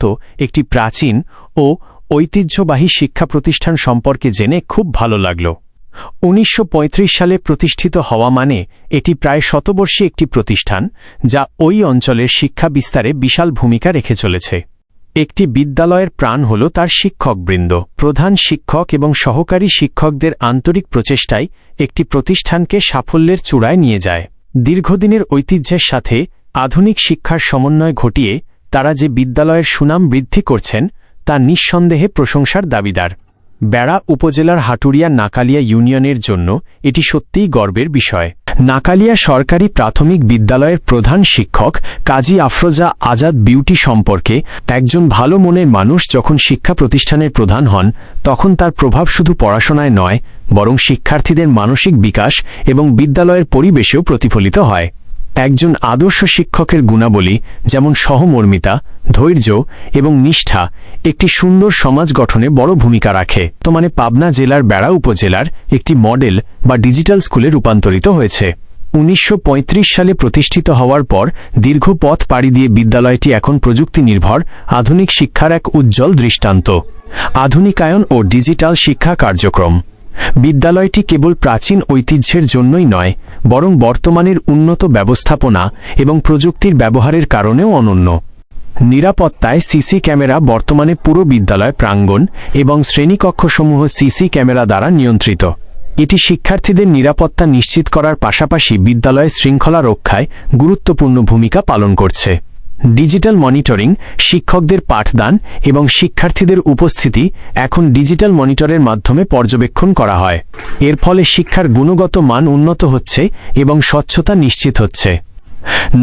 মতো একটি প্রাচীন ও ঐতিহ্যবাহী শিক্ষা প্রতিষ্ঠান সম্পর্কে জেনে খুব ভালো লাগল। ১৯৩৫ সালে প্রতিষ্ঠিত হওয়া মানে এটি প্রায় শতবর্ষী একটি প্রতিষ্ঠান যা ওই অঞ্চলের শিক্ষা বিস্তারে বিশাল ভূমিকা রেখে চলেছে। একটি বিদ্যালয়ের প্রাণ হল তার শিক্ষকবৃন্দ। প্রধান শিক্ষক এবং সহকারী শিক্ষকদের আন্তরিক প্রচেষ্টাই একটি প্রতিষ্ঠানকে সাফল্যের চূড়ায় নিয়ে যায়। দীর্ঘদিনের ঐতিহ্যের সাথে আধুনিক শিক্ষার সমন্বয় ঘটিয়ে তারা যে বিদ্যালয়ের সুনাম বৃদ্ধি করছেন তা নিঃসন্দেহে প্রশংসার দাবিদার। বেড়া উপজেলার হাটুরিয়া নাকালিয়া ইউনিয়নের জন্য এটি সত্যিই গর্বের বিষয়। নাকালিয়া সরকারি প্রাথমিক বিদ্যালয়ের প্রধান শিক্ষক কাজী আফরোজা আজাদ বিউটি সম্পর্কে একজন ভালো মনের মানুষ যখন শিক্ষা প্রতিষ্ঠানের প্রধান হন তখন তার প্রভাব শুধু পড়াশোনায় নয় বরং শিক্ষার্থীদের মানসিক বিকাশ এবং বিদ্যালয়ের পরিবেশেও প্রতিফলিত হয়। একজন আদর্শ শিক্ষকের গুণাবলী যেমন সহমর্মিতা, ধৈর্য এবং নিষ্ঠা একটি সুন্দর সমাজ গঠনে বড় ভূমিকা রাখে। বর্তমানে পাবনা জেলার বেড়া উপজেলার একটি মডেল বা ডিজিটাল স্কুলে রূপান্তরিত হয়েছে। ১৯৩৫ সালে প্রতিষ্ঠিত হওয়ার পর দীর্ঘ পথ পাড়ি দিয়ে বিদ্যালয়টি এখন প্রযুক্তি নির্ভর আধুনিক শিক্ষার এক উজ্জ্বল দৃষ্টান্ত। আধুনিকায়ন ও ডিজিটাল শিক্ষা কার্যক্রম। বিদ্যালয়টি কেবল প্রাচীন ঐতিহ্যের জন্যই নয় বরং বর্তমানের উন্নত ব্যবস্থাপনা এবং প্রযুক্তির ব্যবহারের কারণেও অনন্য। নিরাপত্তায় সিসি ক্যামেরা বর্তমানে পুরো বিদ্যালয় প্রাঙ্গণ এবং শ্রেণীকক্ষসমূহ সিসি ক্যামেরা দ্বারা নিয়ন্ত্রিত। এটি শিক্ষার্থীদের নিরাপত্তা নিশ্চিত করার পাশাপাশি বিদ্যালয়ের শৃঙ্খলা রক্ষায় গুরুত্বপূর্ণ ভূমিকা পালন করছে। ডিজিটাল মনিটরিং, শিক্ষকদের পাঠদান এবং শিক্ষার্থীদের উপস্থিতি এখন ডিজিটাল মনিটরের মাধ্যমে পর্যবেক্ষণ করা হয়। এর ফলে শিক্ষার গুণগত মান উন্নত হচ্ছে এবং স্বচ্ছতা নিশ্চিত হচ্ছে।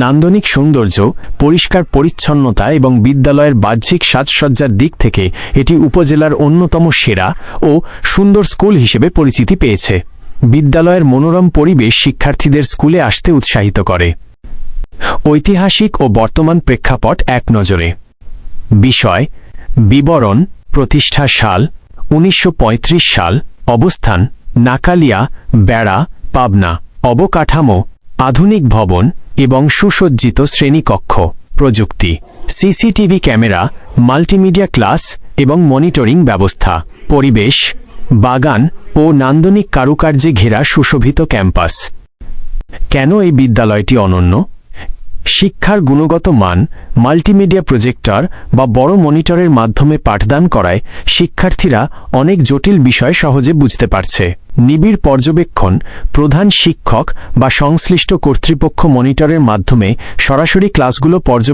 নান্দনিক সৌন্দর্য, পরিষ্কার পরিচ্ছন্নতা এবং বিদ্যালয়ের বাহ্যিক সাজসজ্জার দিক থেকে এটি উপজেলার অন্যতম সেরা ও সুন্দর স্কুল হিসেবে পরিচিতি পেয়েছে। বিদ্যালয়ের মনোরম পরিবেশ শিক্ষার্থীদের স্কুলে আসতে উৎসাহিত করে। ঐতিহাসিক ও বর্তমান প্রেক্ষাপট এক নজরে। বিষয়: বিবরণ, প্রতিষ্ঠা সাল ১৯৩৫ সাল, অবস্থান নাকালিয়া, বেড়া, পাবনা। অবকাঠামো: আধুনিক ভবন এবং সুসজ্জিত শ্রেণীকক্ষ। প্রযুক্তি: সিসিটিভি ক্যামেরা, মাল্টিমিডিয়া ক্লাস এবং মনিটরিং ব্যবস্থা। পরিবেশ: বাগান ও নান্দনিক কারুকার্যে ঘেরা সুশোভিত ক্যাম্পাস। কেন এই বিদ্যালয়টি অনন্য? শিক্ষার গুণগত মান, মাল্টিমিডিয়া প্রজেক্টর বা বড় মনিটরের মাধ্যমে পাঠদান করায় শিক্ষার্থীরা অনেক জটিল বিষয় সহজে বুঝতে পারছে। নিবিড় পর্যবেক্ষণ: প্রধান শিক্ষক বা সংশ্লিষ্ট কর্তৃপক্ষ মনিটরের মাধ্যমে সরাসরি ক্লাসগুলো পর্যবেক্ষণ